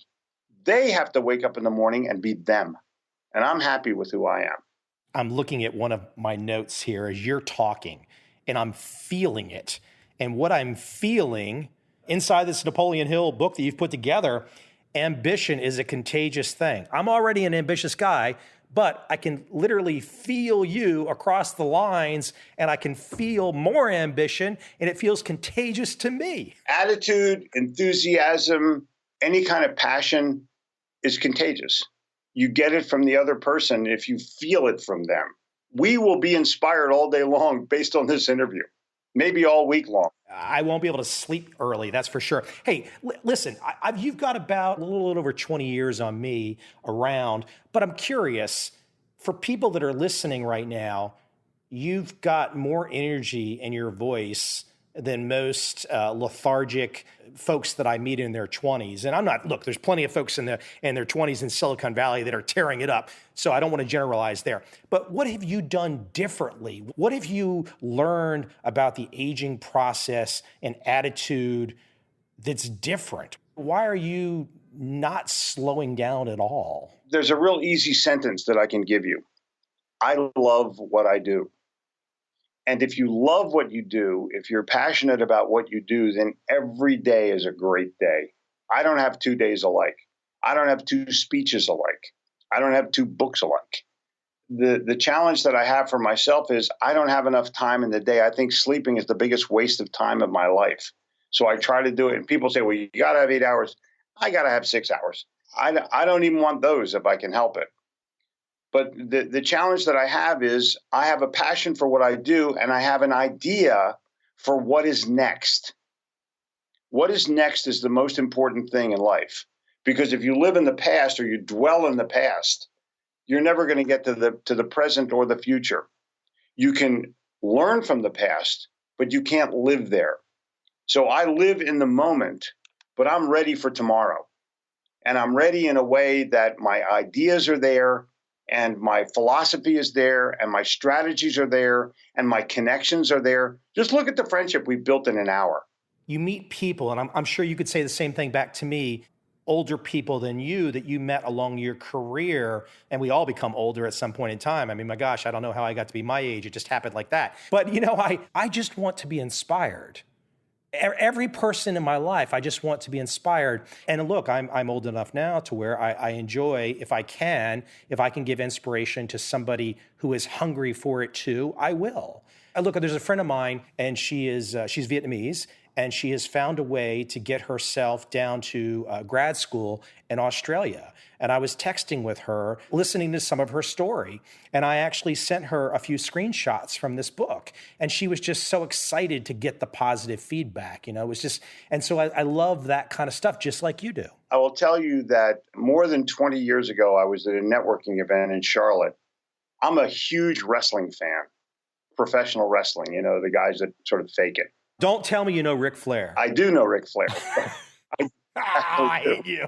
They have to wake up in the morning and be them. And I'm happy with who I am. I'm looking at one of my notes here as you're talking, and I'm feeling it. And what I'm feeling inside this Napoleon Hill book that you've put together, ambition is a contagious thing. I'm already an ambitious guy, but I can literally feel you across the lines, and I can feel more ambition, and it feels contagious to me. Attitude, enthusiasm, any kind of passion is contagious. You get it from the other person if you feel it from them. We will be inspired all day long based on this interview, maybe all week long. I won't be able to sleep early, that's for sure. Hey, listen, you've got about a little over 20 years on me around, but I'm curious, for people that are listening right now, you've got more energy in your voice than most lethargic folks that I meet in their 20s. And there's plenty of folks in their 20s in Silicon Valley that are tearing it up. So I don't want to generalize there. But what have you done differently? What have you learned about the aging process and attitude that's different? Why are you not slowing down at all? There's a real easy sentence that I can give you. I love what I do. And if you love what you do, if you're passionate about what you do, then every day is a great day. I don't have 2 days alike. I don't have 2 speeches alike. I don't have 2 books alike. The challenge that I have for myself is I don't have enough time in the day. I think sleeping is the biggest waste of time of my life. So I try to do it. And people say, well, you got to have 8 hours. I got to have 6 hours. I don't even want those if I can help it. But the challenge that I have is I have a passion for what I do, and I have an idea for what is next. What is next is the most important thing in life. Because if you live in the past or you dwell in the past, you're never going to get to the present or the future. You can learn from the past, but you can't live there. So I live in the moment, but I'm ready for tomorrow. And I'm ready in a way that my ideas are there, and my philosophy is there, and my strategies are there, and my connections are there. Just look at the friendship we built in an hour. You meet people, and I'm sure you could say the same thing back to me, older people than you that you met along your career, and we all become older at some point in time. I mean, my gosh, I don't know how I got to be my age. It just happened like that. But, I just want to be inspired. Every person in my life, I just want to be inspired. And look, I'm old enough now to where I enjoy, if I can give inspiration to somebody who is hungry for it too, I will. Look, there's a friend of mine, and she's Vietnamese, and she has found a way to get herself down to grad school in Australia. And I was texting with her, listening to some of her story, and I actually sent her a few screenshots from this book. And she was just so excited to get the positive feedback. It was just, and so I love that kind of stuff, just like you do. I will tell you that more than 20 years ago, I was at a networking event in Charlotte. I'm a huge wrestling fan, professional wrestling, the guys that sort of fake it. Don't tell me you know Ric Flair. I do know Ric Flair. I hate you.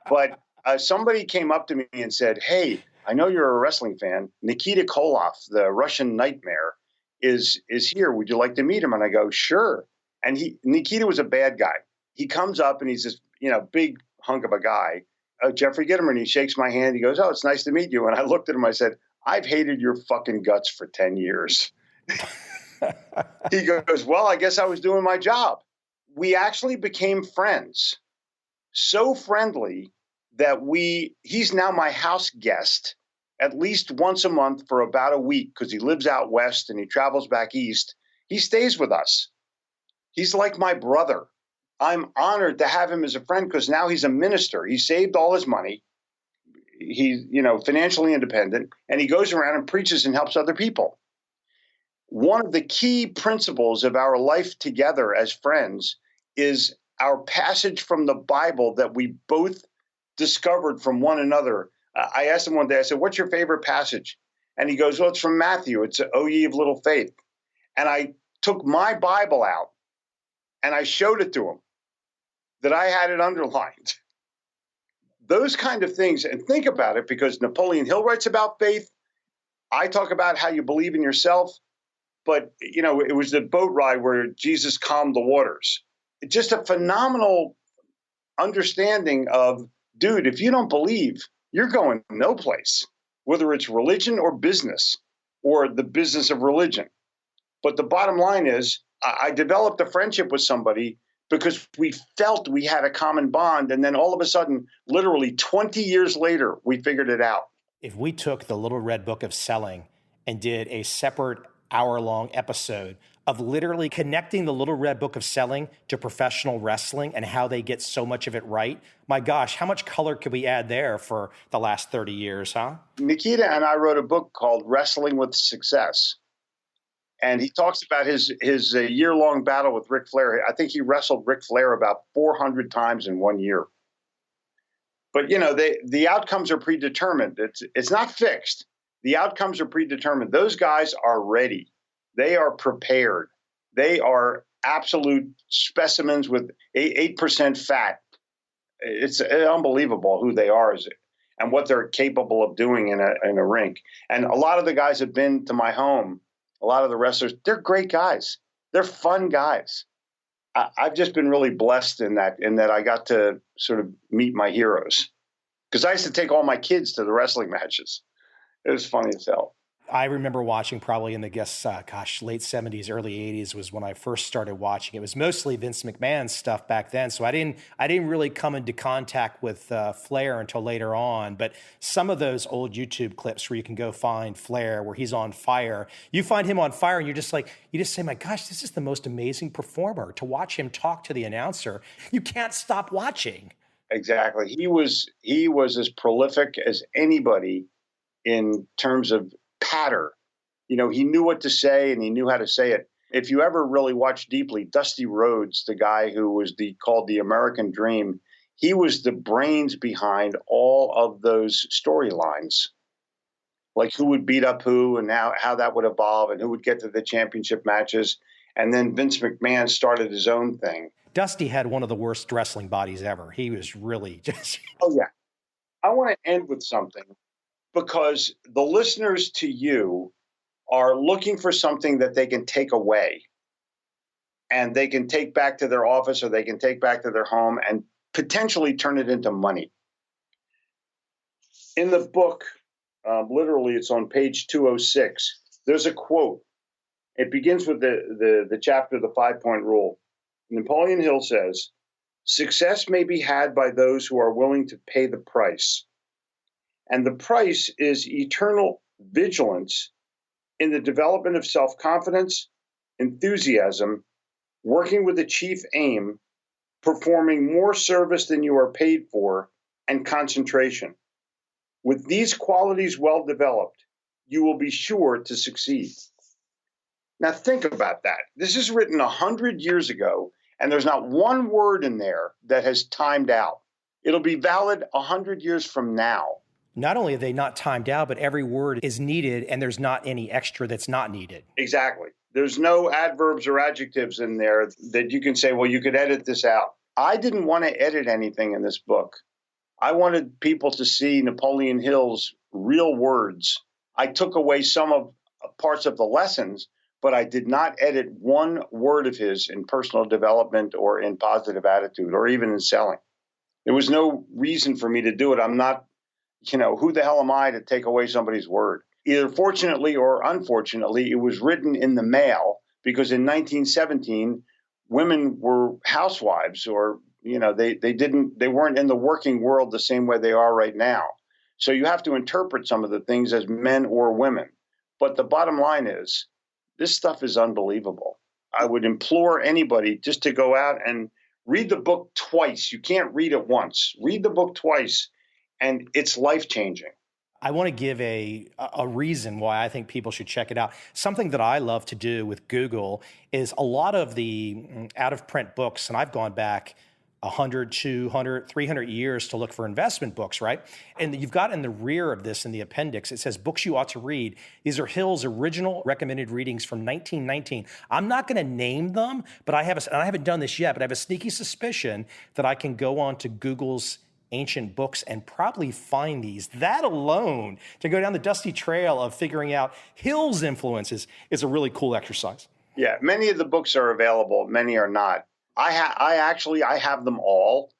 But somebody came up to me and said, "Hey, I know you're a wrestling fan. Nikita Koloff, the Russian Nightmare, is here. Would you like to meet him?" And I go, "Sure." And Nikita was a bad guy. He comes up and he's this, big hunk of a guy. Jeffrey Gittimer, and he shakes my hand. He goes, "Oh, it's nice to meet you." And I looked at him. I said, "I've hated your fucking guts for 10 years. He goes, "Well, I guess I was doing my job." We actually became friends. So friendly that he's now my house guest at least once a month for about a week because he lives out west and he travels back east. He stays with us. He's like my brother. I'm honored to have him as a friend because now he's a minister. He saved all his money. He's, financially independent, and he goes around and preaches and helps other people. One of the key principles of our life together as friends is our passage from the Bible that we both discovered from one another. I asked him one day, I said, "What's your favorite passage?" And he goes, "Well, it's from Matthew. It's O ye of little faith." And I took my Bible out and I showed it to him that I had it underlined. Those kind of things. And think about it, because Napoleon Hill writes about faith. I talk about how you believe in yourself. But, it was the boat ride where Jesus calmed the waters. It's just a phenomenal understanding of, dude, if you don't believe, you're going no place, whether it's religion or business or the business of religion. But the bottom line is I developed a friendship with somebody because we felt we had a common bond. And then all of a sudden, literally 20 years later, we figured it out. If we took the Little Red Book of Selling and did a separate hour-long episode of literally connecting the Little Red Book of Selling to professional wrestling and how they get so much of it right, my gosh, how much color could we add there for the last 30 years, huh? Nikita and I wrote a book called Wrestling with Success. And he talks about his year-long battle with Ric Flair. I think he wrestled Ric Flair about 400 times in 1 year. But, the outcomes are predetermined. It's not fixed. The outcomes are predetermined. Those guys are ready. They are prepared. They are absolute specimens with 8% fat. It's unbelievable who they are and what they're capable of doing in a rink. And a lot of the guys have been to my home. A lot of the wrestlers, they're great guys. They're fun guys. I've just been really blessed in that I got to sort of meet my heroes. Because I used to take all my kids to the wrestling matches. It was funny as hell. I remember watching probably in the late 70s, early 80s was when I first started watching. It was mostly Vince McMahon stuff back then. So I didn't really come into contact with Flair until later on. But some of those old YouTube clips where you can go find Flair, where he's on fire, you find him on fire and you just say, my gosh, this is the most amazing performer. To watch him talk to the announcer, you can't stop watching. Exactly. He was as prolific as anybody in terms of patter. He knew what to say and he knew how to say it. If you ever really watch deeply, Dusty Rhodes, the guy who was called the American Dream, he was the brains behind all of those storylines. Like who would beat up who and how that would evolve and who would get to the championship matches. And then Vince McMahon started his own thing. Dusty had one of the worst wrestling bodies ever. He was really just... Oh, yeah. I want to end with something, because the listeners to you are looking for something that they can take away and they can take back to their office or they can take back to their home and potentially turn it into money. In the book, literally it's on page 206, there's a quote. It begins with the chapter, The 5-Point Rule. Napoleon Hill says, "Success may be had by those who are willing to pay the price. And the price is eternal vigilance in the development of self-confidence, enthusiasm, working with the chief aim, performing more service than you are paid for, and concentration. With these qualities well developed, you will be sure to succeed. Now, think about that. This is written 100 years ago, and there's not one word in there that has timed out. It'll be valid 100 years from now. Not only are they not timed out, but every word is needed, and there's not any extra that's not needed. Exactly. There's no adverbs or adjectives in there that you can say, well, you could edit this out. I didn't want to edit anything in this book. I wanted people to see Napoleon Hill's real words. I took away some of parts of the lessons, but I did not edit one word of his in personal development or in positive attitude or even in selling. There was no reason for me to do it. I'm not, who the hell am I to take away somebody's word? Either fortunately or unfortunately, it was written in the male because in 1917, women were housewives or, they weren't in the working world the same way they are right now. So you have to interpret some of the things as men or women. But the bottom line is, this stuff is unbelievable. I would implore anybody just to go out and read the book twice. You can't read it once. Read the book twice, and it's life-changing. I want to give a reason why I think people should check it out. Something that I love to do with Google is a lot of the out-of-print books, and I've gone back 100, 200, 300 years to look for investment books, right? And you've got in the rear of this, in the appendix, it says books you ought to read. These are Hill's original recommended readings from 1919. I'm not going to name them, but I haven't done this yet, but I have a sneaky suspicion that I can go on to Google's ancient books and probably find these. That alone, to go down the dusty trail of figuring out Hill's influences, is a really cool exercise. Yeah, many of the books are available, many are not. I have them all,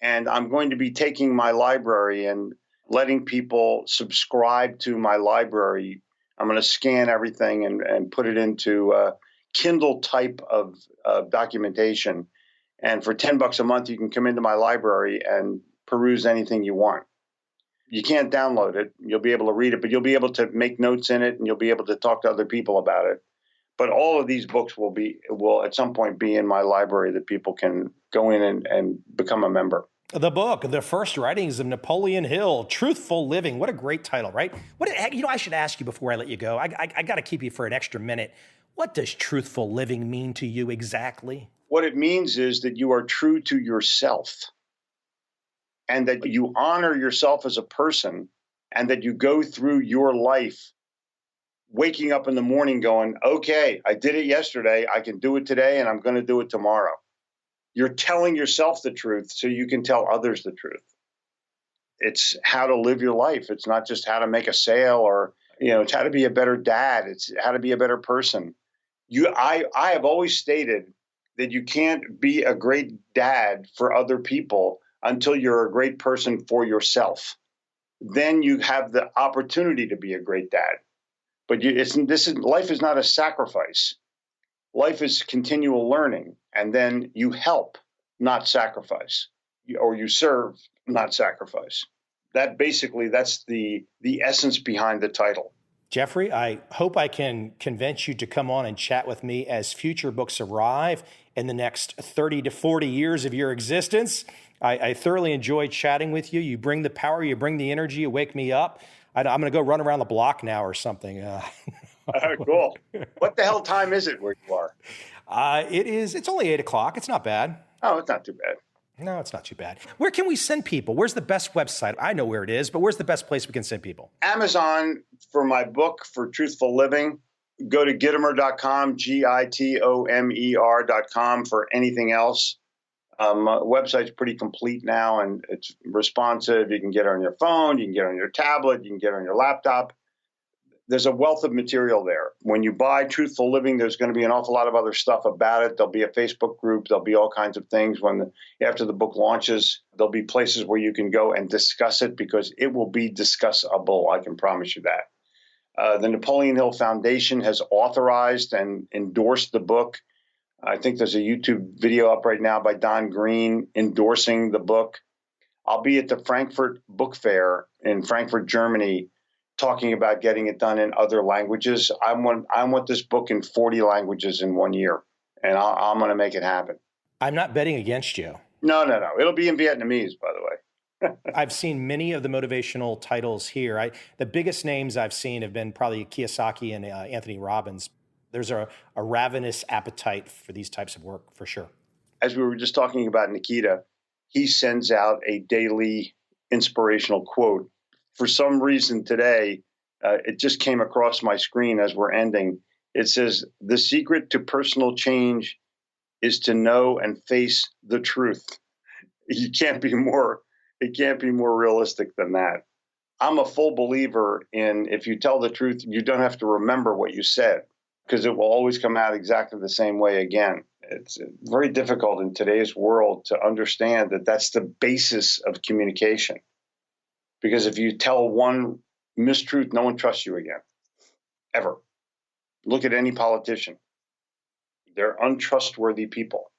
and I'm going to be taking my library and letting people subscribe to my library. I'm going to scan everything and put it into a Kindle type of documentation. And for $10 a month, you can come into my library and peruse anything you want. You can't download it. You'll be able to read it, but you'll be able to make notes in it, and you'll be able to talk to other people about it. But all of these books will at some point be in my library that people can go in and become a member. The book, The First Writings of Napoleon Hill, Truthful Living. What a great title, right? I should ask you before I let you go. I got to keep you for an extra minute. What does truthful living mean to you exactly? What it means is that you are true to yourself and that you honor yourself as a person and that you go through your life waking up in the morning going, okay, I did it yesterday, I can do it today, and I'm going to do it tomorrow. You're telling yourself the truth so you can tell others the truth. It's how to live your life. It's not just how to make a sale or, it's how to be a better dad. It's how to be a better person. I have always stated that you can't be a great dad for other people until you're a great person for yourself. Then you have the opportunity to be a great dad. But life is not a sacrifice. Life is continual learning, and then you help, not sacrifice, or you serve, not sacrifice. That's the essence behind the title. Jeffrey, I hope I can convince you to come on and chat with me as future books arrive in the next 30 to 40 years of your existence. I thoroughly enjoyed chatting with you. You bring the power, you bring the energy, you wake me up. I'm going to go run around the block now or something. Cool. What the hell time is it where you are? It's only 8 o'clock. It's not bad. Oh, it's not too bad. No, it's not too bad. Where can we send people? Where's the best website? I know where it is, but where's the best place we can send people? Amazon for my book, For Truthful Living. Go to Gitomer.com, Gitomer.com for anything else. My website's pretty complete now, and it's responsive. You can get it on your phone, you can get it on your tablet, you can get it on your laptop. There's a wealth of material there. When you buy Truthful Living, there's going to be an awful lot of other stuff about it. There'll be a Facebook group. There'll be all kinds of things. After the book launches, there'll be places where you can go and discuss it because it will be discussable. I can promise you that. The Napoleon Hill Foundation has authorized and endorsed the book. I think there's a YouTube video up right now by Don Green endorsing the book. I'll be at the Frankfurt Book Fair in Frankfurt, Germany, talking about getting it done in other languages. I want this book in 40 languages in 1 year. and I'm going to make it happen. I'm not betting against you. No. It'll be in Vietnamese, by the way. I've seen many of the motivational titles here. The biggest names I've seen have been probably Kiyosaki and Anthony Robbins. There's a ravenous appetite for these types of work, for sure. As we were just talking about Nikita, he sends out a daily inspirational quote. For some reason today, it just came across my screen as we're ending. It says, "The secret to personal change is to know and face the truth." It can't be more realistic than that. I'm a full believer in, if you tell the truth, you don't have to remember what you said, because it will always come out exactly the same way again. It's very difficult in today's world to understand that that's the basis of communication. Because if you tell one mistruth, no one trusts you again, ever. Look at any politician. They're untrustworthy people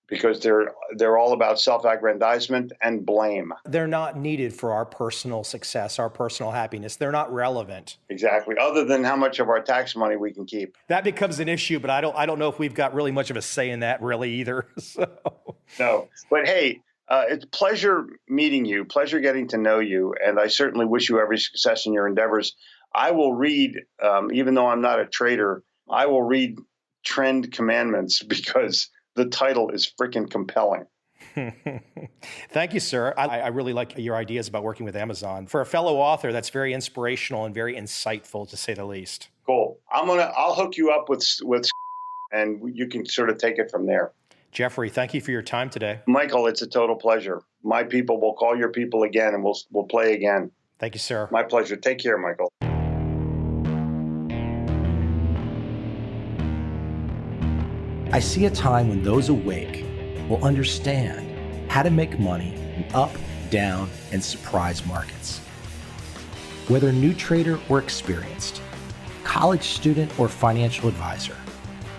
because they're all about self-aggrandizement and blame. They're not needed for our personal success, our personal happiness. They're not relevant. Exactly. Other than how much of our tax money we can keep. That becomes an issue, but I don't know if we've got really much of a say in that really either. So. No, but hey, it's a pleasure meeting you, pleasure getting to know you, and I certainly wish you every success in your endeavors. I will read, even though I'm not a trader, I will read Trend Commandments because the title is freaking compelling. Thank you, sir. I really like your ideas about working with Amazon. For a fellow author, that's very inspirational and very insightful, to say the least. Cool. I'll hook you up with and you can sort of take it from there. Jeffrey, thank you for your time today. Michael, it's a total pleasure. My people will call your people again, and we'll play again. Thank you, sir. My pleasure. Take care, Michael. I see a time when those awake will understand how to make money in up, down, and surprise markets. Whether new trader or experienced, college student or financial advisor,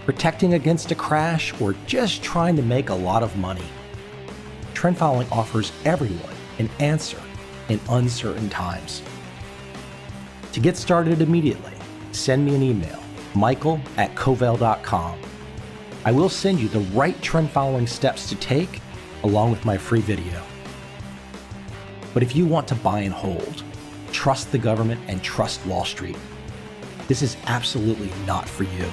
protecting against a crash or just trying to make a lot of money, trend following offers everyone an answer in uncertain times. To get started immediately, send me an email, michael@covel.com. I will send you the right trend following steps to take along with my free video. But if you want to buy and hold, trust the government and trust Wall Street, this is absolutely not for you.